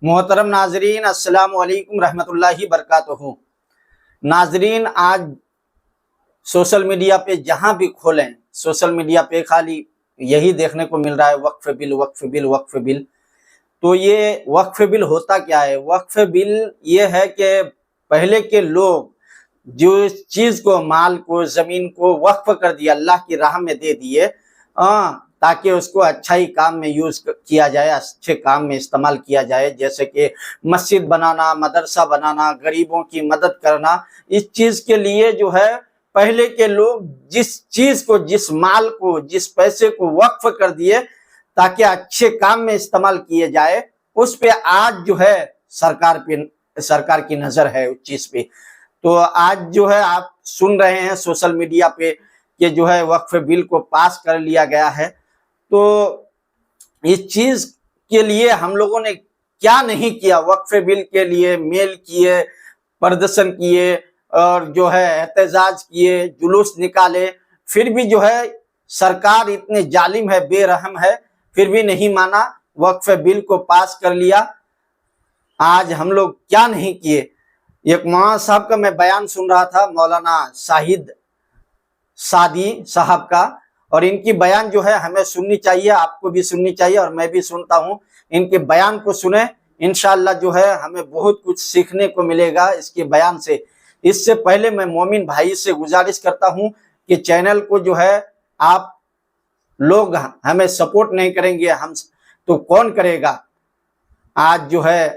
محترم ناظرین، السلام علیکم رحمۃ اللہ وبرکاتہ۔ ناظرین، آج سوشل میڈیا پہ جہاں بھی کھولیں سوشل میڈیا پہ خالی یہی دیکھنے کو مل رہا ہے، وقف بل وقف بل وقف بل۔ تو یہ وقف بل ہوتا کیا ہے؟ وقف بل یہ ہے کہ پہلے کے لوگ جو اس چیز کو، مال کو، زمین کو وقف کر دیا، اللہ کی راہ میں دے دیے تاکہ اس کو اچھائی کام میں یوز کیا جائے، اچھے کام میں استعمال کیا جائے، جیسے کہ مسجد بنانا، مدرسہ بنانا، غریبوں کی مدد کرنا۔ اس چیز کے لیے جو ہے پہلے کے لوگ جس چیز کو، جس مال کو، جس پیسے کو وقف کر دیے تاکہ اچھے کام میں استعمال کیے جائے، اس پہ آج جو ہے سرکار کی نظر ہے اس چیز پہ۔ تو آج جو ہے آپ سن رہے ہیں سوشل میڈیا پہ کہ جو ہے وقف بل کو پاس کر لیا گیا ہے۔ تو اس چیز کے لیے ہم لوگوں نے کیا نہیں کیا، وقف بل کے لیے میل کیے، پردرشن کیے اور جو ہے احتجاج کیے، جلوس نکالے، پھر بھی جو ہے سرکار اتنے ظالم ہے، بے رحم ہے، پھر بھی نہیں مانا، وقف بل کو پاس کر لیا۔ آج ہم لوگ کیا نہیں کیے۔ ایک مولانا صاحب کا میں بیان سن رہا تھا، مولانا شاہد سعدی صاحب کا، اور ان کی بیان جو ہے ہمیں سننی چاہیے، آپ کو بھی سننی چاہیے، اور میں بھی سنتا ہوں۔ ان کے بیان کو سنیں، انشاءاللہ جو ہے ہمیں بہت کچھ سیکھنے کو ملے گا اس کے بیان سے۔ اس سے پہلے میں مومن بھائی سے گزارش کرتا ہوں کہ چینل کو جو ہے آپ لوگ ہمیں سپورٹ نہیں کریں گے، ہم تو کون کرے گا؟ آج جو ہے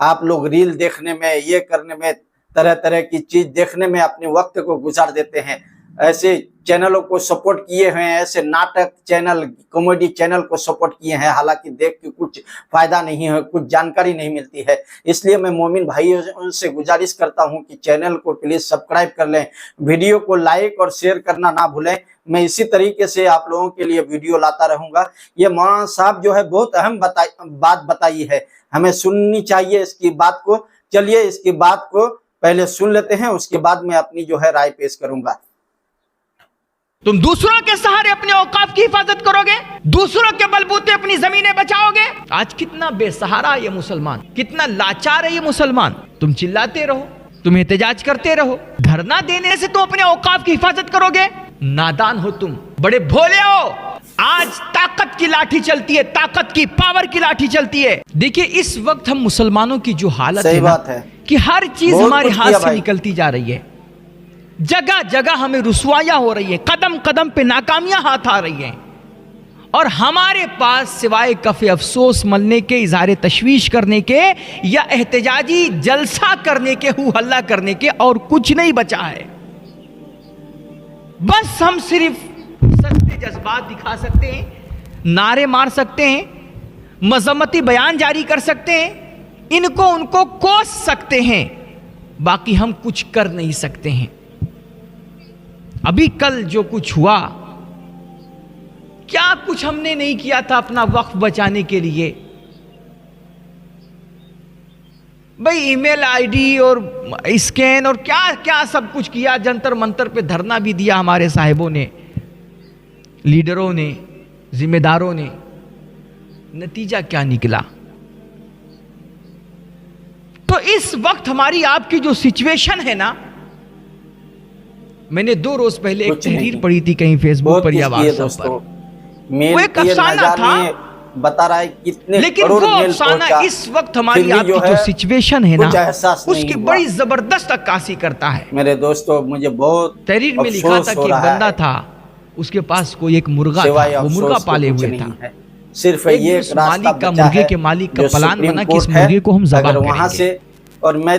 آپ لوگ ریل دیکھنے میں، یہ کرنے میں، طرح طرح کی چیز دیکھنے میں اپنے وقت کو گزار دیتے ہیں۔ ایسے چینلوں کو سپورٹ کیے ہوئے ہیں، ایسے ناٹک چینل، کامیڈی چینل کو سپورٹ کیے ہیں، حالانکہ دیکھ کے کچھ فائدہ نہیں ہے، کچھ جانکاری نہیں ملتی ہے۔ اس لیے میں مومن بھائیوں سے گزارش کرتا ہوں کہ چینل کو پلیز سبسکرائب کر لیں، ویڈیو کو لائک اور شیئر کرنا نہ بھولیں۔ میں اسی طریقے سے آپ لوگوں کے لیے ویڈیو لاتا رہوں گا۔ یہ مولانا صاحب جو ہے بہت اہم بات بتائی ہے، ہمیں سننی چاہیے اس کی بات کو۔ چلیے اس کی بات کو پہلے سن لیتے ہیں، اس کے بعد میں اپنی جو ہے رائے پیش کروں گا۔ تم دوسروں کے سہارے اپنے اوقاف کی حفاظت کرو گے، دوسروں کے بلبوتے اپنی زمینیں بچاؤ گے۔ آج کتنا بے سہارا یہ مسلمان، کتنا لاچار ہے یہ مسلمان۔ تم چلاتے رہو، تم احتجاج کرتے رہو، دھرنا دینے سے تم اپنے اوقاف کی حفاظت کرو گے؟ نادان ہو تم، بڑے بھولے ہو۔ آج طاقت کی لاٹھی چلتی ہے، طاقت کی، پاور کی لاٹھی چلتی ہے۔ دیکھیں اس وقت ہم مسلمانوں کی جو حالت ہے کہ ہر چیز ہمارے ہاتھ سے نکلتی جا رہی ہے، جگہ جگہ ہمیں رسوائیاں ہو رہی ہیں، قدم قدم پہ ناکامیاں ہاتھ آ رہی ہیں، اور ہمارے پاس سوائے کف افسوس ملنے کے، اظہار تشویش کرنے کے، یا احتجاجی جلسہ کرنے کے، ہو ہلہ کرنے کے اور کچھ نہیں بچا ہے۔ بس ہم صرف سستے جذبات دکھا سکتے ہیں، نعرے مار سکتے ہیں، مذمتی بیان جاری کر سکتے ہیں، ان کو کوس سکتے ہیں، باقی ہم کچھ کر نہیں سکتے ہیں۔ ابھی کل جو کچھ ہوا، کیا کچھ ہم نے نہیں کیا تھا اپنا وقف بچانے کے لیے؟ بھئی ای میل آئی ڈی اور اسکین اور کیا کیا سب کچھ کیا، جنتر منتر پہ دھرنا بھی دیا ہمارے صاحبوں نے، لیڈروں نے، ذمہ داروں نے۔ نتیجہ کیا نکلا؟ تو اس وقت ہماری آپ کی جو سچویشن ہے نا، میں نے 2 روز پہلے ایک تحریر پڑھی تھی کہیں فیس بک پر یا واٹس ایپ پر، وہ ایک افسانہ تھا، بتا رہا ہے کتنے لیکن وہ افسانہ اس وقت ہماری آپ کی جو سچویشن ہے نا اس کی بڑی زبردست عکاسی کرتا ہے۔ میرے دوستو، مجھے بہت تحریر میں لکھا تھا کہ ایک بندہ تھا، اس کے پاس کوئی ایک مرغا تھا، وہ مرغا پالے ہوئے تھا، صرف یہ مالک کا، مرغے کے مالک کا پلان بنا کہ اس مرغے کو ہم ذبح کریں گے،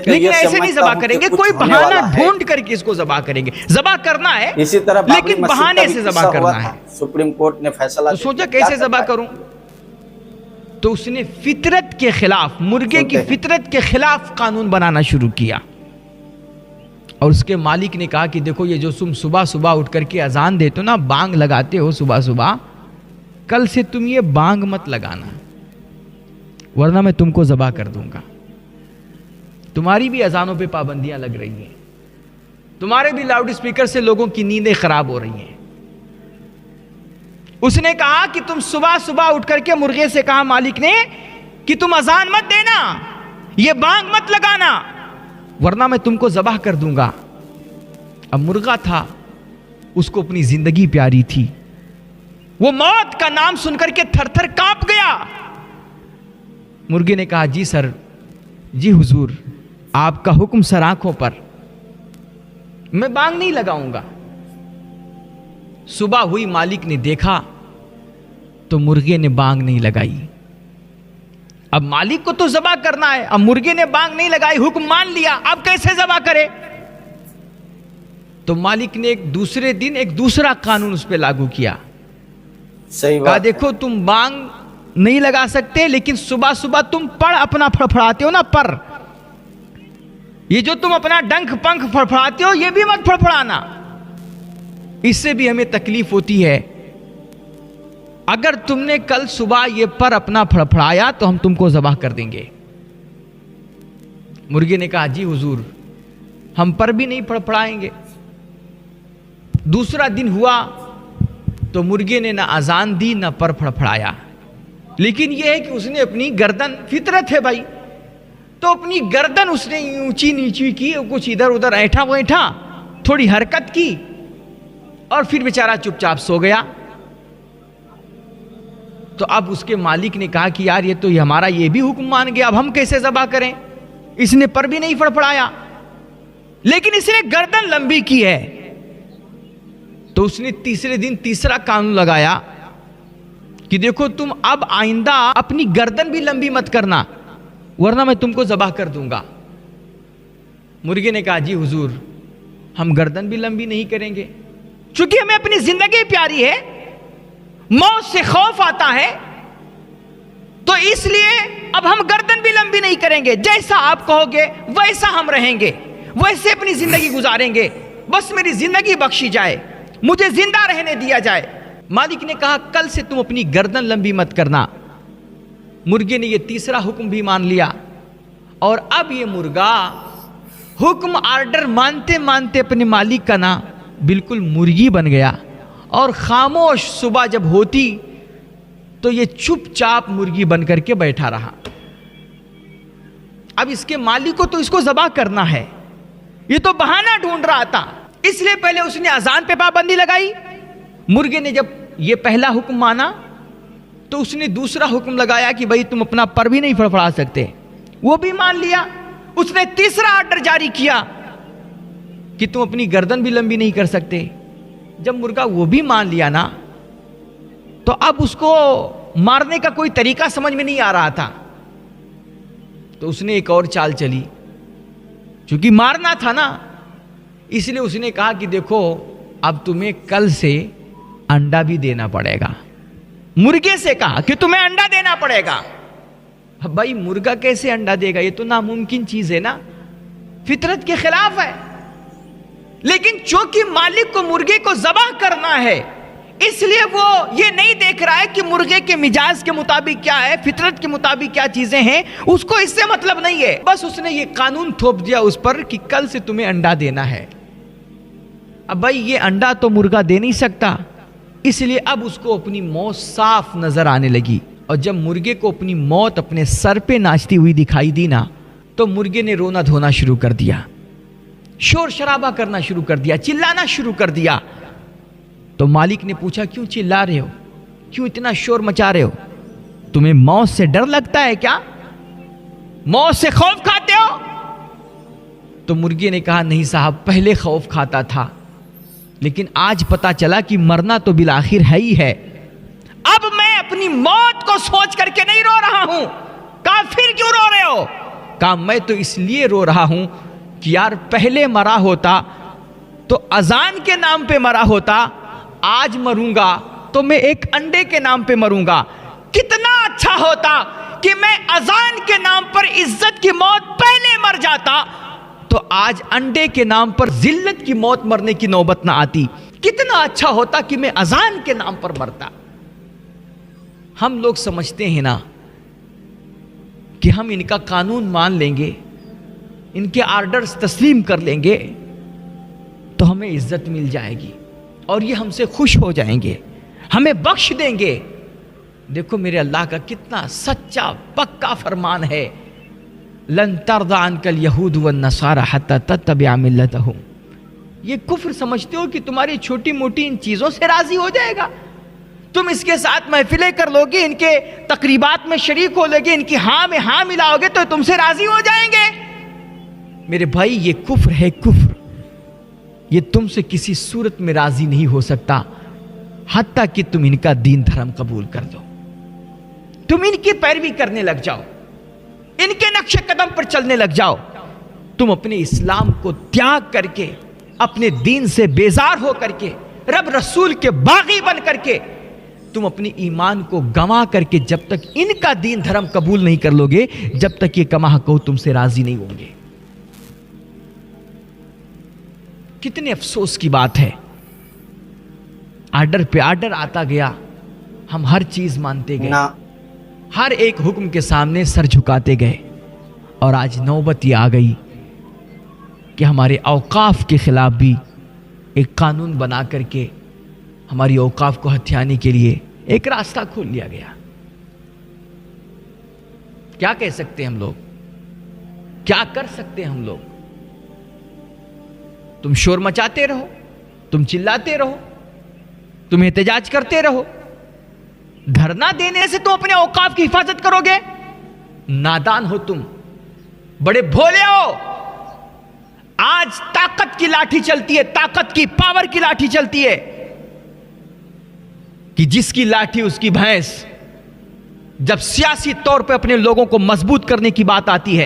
لیکن ایسے نہیں ذبح کریں گے، کوئی بہانہ ڈھونڈ کر کے اس کو ذبح کریں گے۔ ذبح کرنا ہے اسی طرح لیکن بہانے سے ذبح کرنا ہے۔ سپریم کورٹ نے فیصلہ، تو سوچا کیسے ذبح کروں؟ تو اس نے فطرت کے خلاف، مرغے کی فطرت کے خلاف قانون بنانا شروع کیا، اور اس کے مالک نے کہا کہ دیکھو یہ جو تم صبح صبح اٹھ کر کے اذان دیتے ہو نا، بانگ لگاتے ہو صبح صبح، کل سے تم یہ بانگ مت لگانا، ورنہ میں تم کو ذبح کر دوں گا۔ تمہاری بھی اذانوں پہ پابندیاں لگ رہی ہیں، تمہارے بھی لاؤڈ اسپیکر سے لوگوں کی نیندیں خراب ہو رہی ہیں۔ اس نے کہا کہ تم صبح صبح اٹھ کر کے، مرغے سے کہا مالک نے، کہ تم اذان مت دینا، یہ بانگ مت لگانا، ورنہ میں تم کو ذبح کر دوں گا۔ اب مرغا تھا، اس کو اپنی زندگی پیاری تھی، وہ موت کا نام سن کر کے تھر تھر کانپ گیا۔ مرغے نے کہا جی سر، جی حضور، آپ کا حکم سر آنکھوں پر، میں بانگ نہیں لگاؤں گا۔ صبح ہوئی، مالک نے دیکھا تو مرغے نے بانگ نہیں لگائی۔ اب مالک کو تو ذبح کرنا ہے، اب مرغے نے بانگ نہیں لگائی، حکم مان لیا، اب کیسے ذبح کرے؟ تو مالک نے ایک دوسرے دن ایک دوسرا قانون اس پہ لاگو کیا۔ صحیح کہا بات، دیکھو تم بانگ نہیں لگا سکتے، لیکن صبح صبح تم پر اپنا پھڑپھڑاتے ہو نا، پر یہ جو تم اپنا ڈنک پنکھ پھڑپھڑاتے ہو یہ بھی مت پھڑپھڑانا، اس سے بھی ہمیں تکلیف ہوتی ہے۔ اگر تم نے کل صبح یہ پر اپنا پھڑپھڑایا تو ہم تم کو ذبح کر دیں گے۔ مرغے نے کہا جی حضور، ہم پر بھی نہیں پھڑپھڑائیں گے۔ دوسرا دن ہوا تو مرغے نے نہ اذان دی نہ پر پھڑپھڑایا، لیکن یہ ہے کہ اس نے اپنی گردن، فطرت ہے بھائی، تو اپنی گردن اس نے اونچی نیچی کی، کچھ ادھر ادھر ایٹھا ویٹھا، تھوڑی حرکت کی، اور پھر بیچارہ چپ چاپ سو گیا۔ تو اب اس کے مالک نے کہا کہ یار یہ تو ہمارا یہ بھی حکم مان گیا، اب ہم کیسے ذبح کریں؟ اس نے پر بھی نہیں پھڑپھڑایا، لیکن اس نے گردن لمبی کی ہے۔ تو اس نے تیسرے دن تیسرا قانون لگایا کہ دیکھو تم اب آئندہ اپنی گردن بھی لمبی مت کرنا، ورنہ میں تم کو ذبح کر دوں گا۔ مرغے نے کہا جی حضور، ہم گردن بھی لمبی نہیں کریں گے، چونکہ ہمیں اپنی زندگی پیاری ہے، موت سے خوف آتا ہے، تو اس لیے اب ہم گردن بھی لمبی نہیں کریں گے، جیسا آپ کہو گے ویسا ہم رہیں گے، ویسے اپنی زندگی گزاریں گے، بس میری زندگی بخشی جائے، مجھے زندہ رہنے دیا جائے۔ مالک نے کہا کل سے تم اپنی گردن لمبی مت کرنا۔ مرغے نے یہ تیسرا حکم بھی مان لیا، اور اب یہ مرغا حکم آرڈر مانتے مانتے اپنے مالک کا نا بالکل مرغی بن گیا، اور خاموش صبح جب ہوتی تو یہ چپ چاپ مرغی بن کر کے بیٹھا رہا۔ اب اس کے مالک کو تو اس کو ذبح کرنا ہے، یہ تو بہانہ ڈھونڈ رہا تھا، اس لیے پہلے اس نے اذان پہ پابندی لگائی۔ مرغے نے جب یہ پہلا حکم مانا تو اس نے دوسرا حکم لگایا کہ بھائی تم اپنا پر بھی نہیں پھڑپھڑا سکتے، وہ بھی مان لیا۔ اس نے تیسرا آرڈر جاری کیا کہ تم اپنی گردن بھی لمبی نہیں کر سکتے۔ جب مرغا وہ بھی مان لیا نا، تو اب اس کو مارنے کا کوئی طریقہ سمجھ میں نہیں آ رہا تھا، تو اس نے ایک اور چال چلی، چونکہ مارنا تھا نا، اس لیے اس نے کہا کہ دیکھو اب تمہیں کل سے انڈا بھی دینا پڑے گا۔ مرغے سے کہا کہ تمہیں انڈا دینا پڑے گا۔ اب بھائی مرغا کیسے انڈا دے گا؟ یہ تو ناممکن چیز ہے نا، فطرت کے خلاف ہے۔ لیکن چونکہ مالک کو مرغے کو ذبح کرنا ہے، اس لیے وہ یہ نہیں دیکھ رہا ہے کہ مرغے کے مزاج کے مطابق کیا ہے، فطرت کے مطابق کیا چیزیں ہیں، اس کو اس سے مطلب نہیں ہے۔ بس اس نے یہ قانون تھوپ دیا اس پر کہ کل سے تمہیں انڈا دینا ہے۔ اب بھائی یہ انڈا تو مرغا دے نہیں سکتا، اس لیے اب اس کو اپنی موت صاف نظر آنے لگی، اور جب مرغے کو اپنی موت اپنے سر پہ ناچتی ہوئی دکھائی دی نا، تو مرغے نے رونا دھونا شروع کر دیا، شور شرابہ کرنا شروع کر دیا، چلانا شروع کر دیا۔ تو مالک نے پوچھا کیوں چلا رہے ہو، کیوں اتنا شور مچا رہے ہو؟ تمہیں موت سے ڈر لگتا ہے کیا؟ موت سے خوف کھاتے ہو؟ تو مرغے نے کہا نہیں صاحب، پہلے خوف کھاتا تھا، لیکن آج پتا چلا کہ مرنا تو بالآخر ہے ہی ہے۔ اب میں اپنی موت کو سوچ کر کے نہیں رو رہا ہوں۔ کہا پھر کیوں رو رہے ہو؟ کہا میں تو اس لیے رو رہا ہوں کہ یار پہلے مرا ہوتا تو اذان کے نام پہ مرا ہوتا، آج مروں گا تو میں ایک انڈے کے نام پہ مروں گا۔ کتنا اچھا ہوتا کہ میں اذان کے نام پر عزت کی موت پہلے مر جاتا، تو آج انڈے کے نام پر ذلت کی موت مرنے کی نوبت نہ آتی۔ کتنا اچھا ہوتا کہ میں اذان کے نام پر مرتا۔ ہم لوگ سمجھتے ہیں نا کہ ہم ان کا قانون مان لیں گے، ان کے آرڈرز تسلیم کر لیں گے تو ہمیں عزت مل جائے گی، اور یہ ہم سے خوش ہو جائیں گے، ہمیں بخش دیں گے۔ دیکھو میرے اللہ کا کتنا سچا پکا فرمان ہے، لن ترضى عنك اليهود والنصارى حتى تتبع ملتهم۔ یہ کفر سمجھتے ہو کہ تمہاری چھوٹی موٹی ان چیزوں سے راضی ہو جائے گا؟ تم اس کے ساتھ محفلیں کر لو گے، ان کے تقریبات میں شریک ہو لو گے، ان کی ہاں میں ہاں ملاؤ گے تو تم سے راضی ہو جائیں گے؟ میرے بھائی یہ کفر ہے، کفر۔ یہ تم سے کسی صورت میں راضی نہیں ہو سکتا حتیٰ کہ تم ان کا دین دھرم قبول کر دو، تم ان کی پیروی کرنے لگ جاؤ، ان کے نقش قدم پر چلنے لگ جاؤ، تم اپنے اسلام کو تیاگ کر کے، اپنے دین سے بیزار ہو کر کے، رب رسول کے باغی بن کر کے، تم اپنے ایمان کو گنوا کر کے جب تک ان کا دین دھرم قبول نہیں کر لو گے، جب تک یہ کما کو تم سے راضی نہیں ہوں گے۔ کتنے افسوس کی بات ہے، آرڈر پہ آرڈر آتا گیا، ہم ہر چیز مانتے گئے، ہر ایک حکم کے سامنے سر جھکاتے گئے، اور آج نوبت یہ آ گئی کہ ہمارے اوقاف کے خلاف بھی ایک قانون بنا کر کے ہماری اوقاف کو ہتھیانے کے لیے ایک راستہ کھول لیا گیا۔ کیا کہہ سکتے ہیں ہم لوگ؟ کیا کر سکتے ہیں ہم لوگ؟ تم شور مچاتے رہو، تم چلاتے رہو، تم احتجاج کرتے رہو، دھرنا دینے سے تم اپنے اوقاف کی حفاظت کرو گے؟ نادان ہو تم، بڑے بھولے ہو۔ آج طاقت کی لاٹھی چلتی ہے، طاقت کی، پاور کی لاٹھی چلتی ہے، کہ جس کی لاٹھی اس کی بھینس۔ جب سیاسی طور پہ اپنے لوگوں کو مضبوط کرنے کی بات آتی ہے،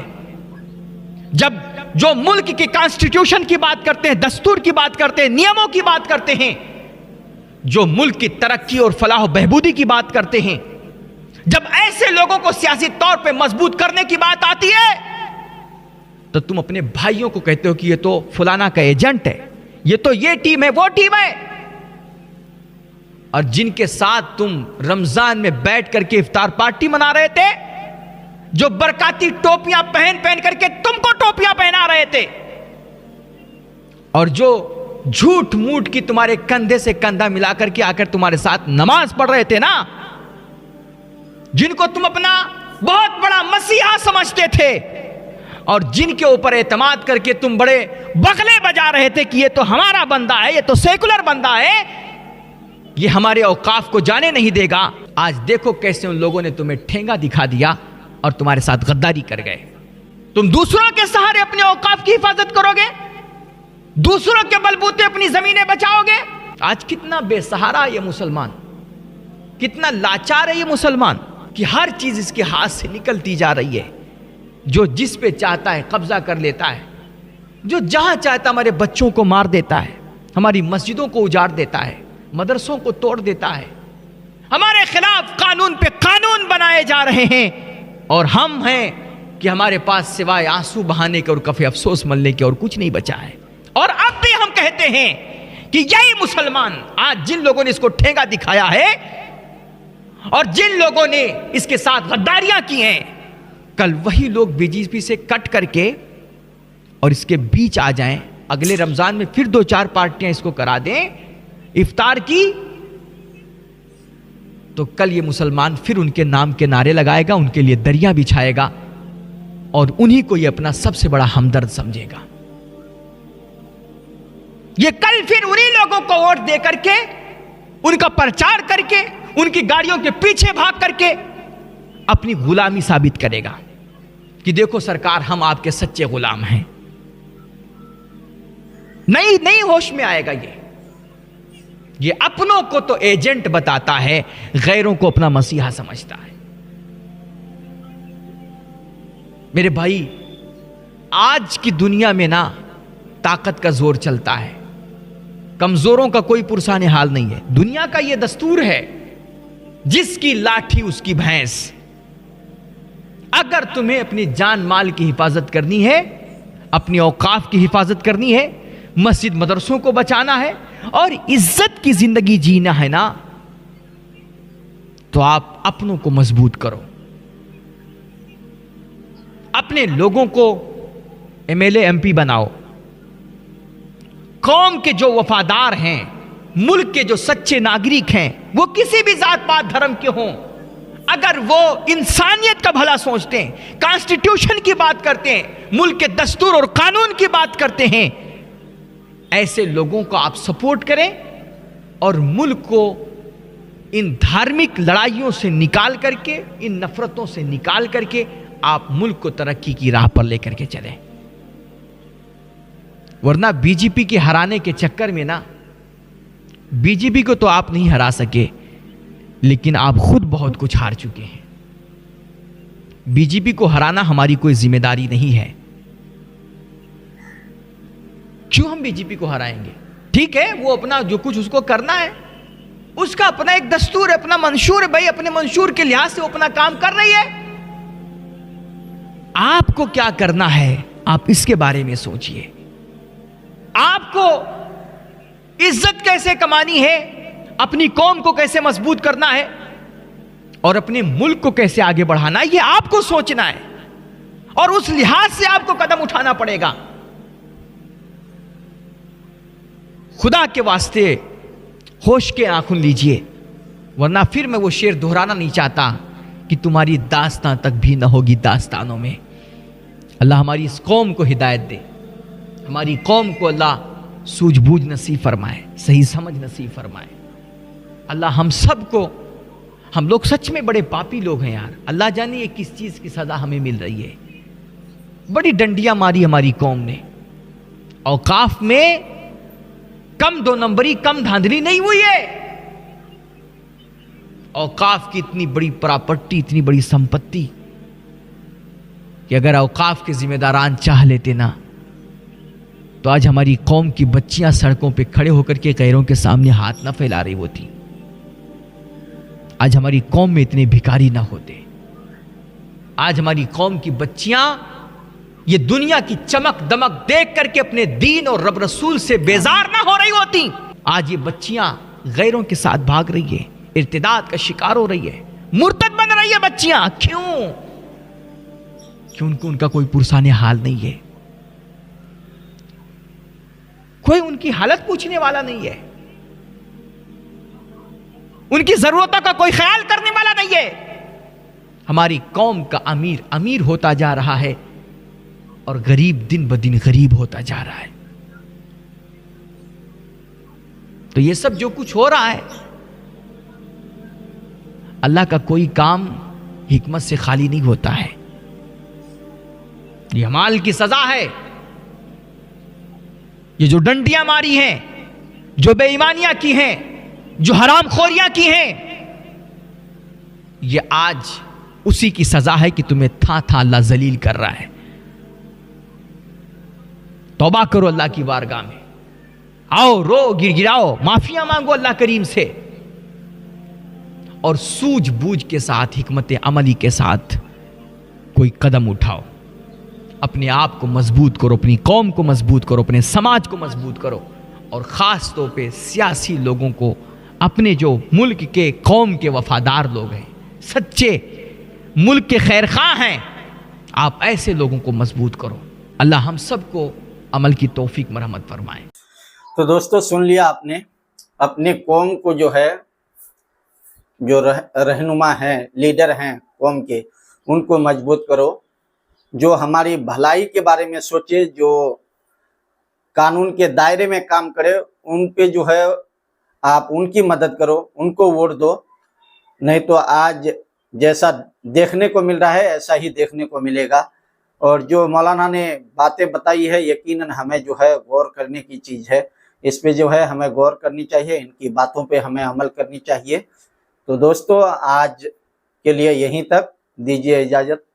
جب جو ملک کی کانسٹیٹیوشن کی بات کرتے ہیں، دستور کی بات کرتے ہیں، نیموں کی بات کرتے ہیں، جو ملک کی ترقی اور فلاح و بہبودی کی بات کرتے ہیں، جب ایسے لوگوں کو سیاسی طور پہ مضبوط کرنے کی بات آتی ہے، تو تم اپنے بھائیوں کو کہتے ہو کہ یہ تو فلانا کا ایجنٹ ہے، یہ تو یہ ٹیم ہے، وہ ٹیم ہے۔ اور جن کے ساتھ تم رمضان میں بیٹھ کر کے افطار پارٹی منا رہے تھے، جو برکاتی ٹوپیاں پہن پہن کر کے تم کو ٹوپیاں پہنا رہے تھے، اور جو جھوٹ موٹ کی تمہارے کندھے سے کندھا ملا کر کے آ کر تمہارے ساتھ نماز پڑھ رہے تھے نا، جن کو تم اپنا بہت بڑا مسیحا سمجھتے تھے، اور جن کے اوپر اعتماد کر کے تم بڑے بغلے بجا رہے تھے کہ یہ تو ہمارا بندہ ہے، یہ تو سیکولر بندہ ہے، یہ ہمارے اوقاف کو جانے نہیں دے گا، آج دیکھو کیسے ان لوگوں نے تمہیں ٹھینگا دکھا دیا اور تمہارے ساتھ غداری کر گئے۔ تم دوسروں کے سہارے اپنے اوقاف کی حفاظت کرو گے، دوسروں کے بلبوتے اپنی زمینیں بچاؤ گے۔ آج کتنا بے سہارا یہ مسلمان، کتنا لاچار ہے یہ مسلمان، کہ ہر چیز اس کے ہاتھ سے نکلتی جا رہی ہے، جو جس پہ چاہتا ہے قبضہ کر لیتا ہے، جو جہاں چاہتا ہمارے بچوں کو مار دیتا ہے، ہماری مسجدوں کو اجاڑ دیتا ہے، مدرسوں کو توڑ دیتا ہے، ہمارے خلاف قانون پہ قانون بنائے جا رہے ہیں، اور ہم ہیں کہ ہمارے پاس سوائے آنسو بہانے کے اور کفِ افسوس ملنے کے اور کچھ نہیں بچا ہے۔ اور اب بھی ہم کہتے ہیں کہ یہی مسلمان آج جن لوگوں نے اس کو ٹھینگا دکھایا ہے اور جن لوگوں نے اس کے ساتھ غداریاں کی ہیں، کل وہی لوگ بی جے پی سے کٹ کر کے اور اس کے بیچ آ جائیں، اگلے رمضان میں پھر 2-4 پارٹیاں اس کو کرا دیں افطار کی، تو کل یہ مسلمان پھر ان کے نام کے نعرے لگائے گا، ان کے لیے دریا بچھائے گا، اور انہی کو یہ اپنا سب سے بڑا ہمدرد سمجھے گا۔ یہ کل پھر انہی لوگوں کو ووٹ دے کر کے، ان کا پرچار کر کے، ان کی گاڑیوں کے پیچھے بھاگ کر کے اپنی غلامی ثابت کرے گا کہ دیکھو سرکار ہم آپ کے سچے غلام ہیں۔ نہیں ہوش میں آئے گا یہ اپنوں کو تو ایجنٹ بتاتا ہے، غیروں کو اپنا مسیحا سمجھتا ہے۔ میرے بھائی، آج کی دنیا میں نا طاقت کا زور چلتا ہے، کمزوروں کا کوئی پرسان حال نہیں ہے۔ دنیا کا یہ دستور ہے، جس کی لاٹھی اس کی بھینس۔ اگر تمہیں اپنی جان مال کی حفاظت کرنی ہے، اپنی اوقاف کی حفاظت کرنی ہے، مسجد مدرسوں کو بچانا ہے اور عزت کی زندگی جینا ہے نا، تو آپ اپنوں کو مضبوط کرو، اپنے لوگوں کو M L A M P بناؤ، قوم کے جو وفادار ہیں، ملک کے جو سچے ناگرک ہیں، وہ کسی بھی ذات پات دھرم کے ہوں، اگر وہ انسانیت کا بھلا سوچتے ہیں، کانسٹیٹیوشن کی بات کرتے ہیں، ملک کے دستور اور قانون کی بات کرتے ہیں، ایسے لوگوں کو آپ سپورٹ کریں اور ملک کو ان دھارمک لڑائیوں سے نکال کر کے، ان نفرتوں سے نکال کر کے آپ ملک کو ترقی کی راہ پر لے کر کے چلیں۔ ورنہ بی جے پی کے ہرانے کے چکر میں نا، بی جے پی کو تو آپ نہیں ہرا سکے، لیکن آپ خود بہت کچھ ہار چکے ہیں۔ بی جے پی کو ہرانا ہماری کوئی ذمہ داری نہیں ہے۔ کیوں ہم بی جے پی کو ہرائیں گے؟ ٹھیک ہے، وہ اپنا جو کچھ اس کو کرنا ہے، اس کا اپنا ایک دستور ہے، اپنا منشور ہے، بھائی اپنے منشور کے لحاظ سے وہ اپنا کام کر رہی ہے۔ آپ کو کیا کرنا ہے، آپ اس کے بارے میں سوچئے۔ آپ کو عزت کیسے کمانی ہے، اپنی قوم کو کیسے مضبوط کرنا ہے اور اپنے ملک کو کیسے آگے بڑھانا ہے، یہ آپ کو سوچنا ہے اور اس لحاظ سے آپ کو قدم اٹھانا پڑے گا۔ خدا کے واسطے ہوش کے آنکھوں لیجئے، ورنہ پھر میں وہ شعر دہرانا نہیں چاہتا کہ تمہاری داستان تک بھی نہ ہوگی داستانوں میں۔ اللہ ہماری اس قوم کو ہدایت دے، ہماری قوم کو اللہ سوجھ بوجھ نصیب فرمائے، صحیح سمجھ نصیب فرمائے۔ اللہ ہم سب کو، ہم لوگ سچ میں بڑے پاپی لوگ ہیں یار، اللہ جانے یہ کس چیز کی سزا ہمیں مل رہی ہے۔ بڑی ڈنڈیاں ماری ہماری قوم نے، اوقاف میں کم دو نمبری، کم دھاندلی نہیں ہوئی ہے۔ اوقاف کی اتنی بڑی پراپرٹی، اتنی بڑی سمپتی کہ اگر اوقاف کے ذمہ داران چاہ لیتے نا تو آج ہماری قوم کی بچیاں سڑکوں پہ کھڑے ہو کر کے غیروں کے سامنے ہاتھ نہ پھیلا رہی ہوتی، آج ہماری قوم میں اتنے بھکاری نہ ہوتے، آج ہماری قوم کی بچیاں یہ دنیا کی چمک دمک دیکھ کر کے اپنے دین اور رب رسول سے بیزار نہ ہو رہی ہوتی۔ آج یہ بچیاں غیروں کے ساتھ بھاگ رہی ہے، ارتداد کا شکار ہو رہی ہے، مرتد بن رہی ہے بچیاں۔ کیوں ان کا کوئی پرسان حال نہیں ہے، کوئی ان کی حالت پوچھنے والا نہیں ہے، ان کی ضرورتوں کا کوئی خیال کرنے والا نہیں ہے۔ ہماری قوم کا امیر ہوتا جا رہا ہے اور غریب دن بدن غریب ہوتا جا رہا ہے۔ تو یہ سب جو کچھ ہو رہا ہے، اللہ کا کوئی کام حکمت سے خالی نہیں ہوتا ہے۔ یہ مال کی سزا ہے، یہ جو ڈنڈیاں ماری ہیں، جو بے ایمانیاں کی ہیں، جو حرام خوریاں کی ہیں، یہ آج اسی کی سزا ہے کہ تمہیں تھا اللہ ذلیل کر رہا ہے۔ توبہ کرو اللہ کی بارگاہ میں، آؤ رو گر گراؤ، معافیاں مانگو اللہ کریم سے، اور سوجھ بوجھ کے ساتھ، حکمت عملی کے ساتھ کوئی قدم اٹھاؤ، اپنے آپ کو مضبوط کرو، اپنی قوم کو مضبوط کرو، اپنے سماج کو مضبوط کرو، اور خاص طور پہ سیاسی لوگوں کو، اپنے جو ملک کے قوم کے وفادار لوگ ہیں، سچے ملک کے خیر خواہ ہیں، آپ ایسے لوگوں کو مضبوط کرو۔ اللہ ہم سب کو عمل کی توفیق مرحمت فرمائے۔ تو دوستو سن لیا آپ نے، اپنے قوم کو جو ہے، جو رہنما ہیں، لیڈر ہیں قوم کے، ان کو مضبوط کرو، جو ہماری بھلائی کے بارے میں سوچے، جو قانون کے دائرے میں کام کرے، ان پہ جو ہے آپ ان کی مدد کرو، ان کو ووٹ دو، نہیں تو آج جیسا دیکھنے کو مل رہا ہے ایسا ہی دیکھنے کو ملے گا۔ اور جو مولانا نے باتیں بتائی ہے، یقیناً ہمیں جو ہے غور کرنے کی چیز ہے، اس پہ جو ہے ہمیں غور کرنی چاہیے، ان کی باتوں پہ ہمیں عمل کرنی چاہیے۔ تو دوستو آج کے لیے یہیں تک، دیجیے اجازت۔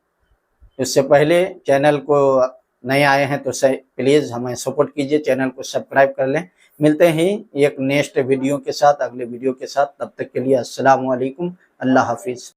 اس سے پہلے چینل کو نئے آئے ہیں تو پلیز ہمیں سپورٹ کیجیے، چینل کو سبسکرائب کر لیں۔ ملتے ہیں ایک نیکسٹ ویڈیو کے ساتھ، اگلے ویڈیو کے ساتھ، تب تک کے لیے السلام علیکم، اللہ حافظ۔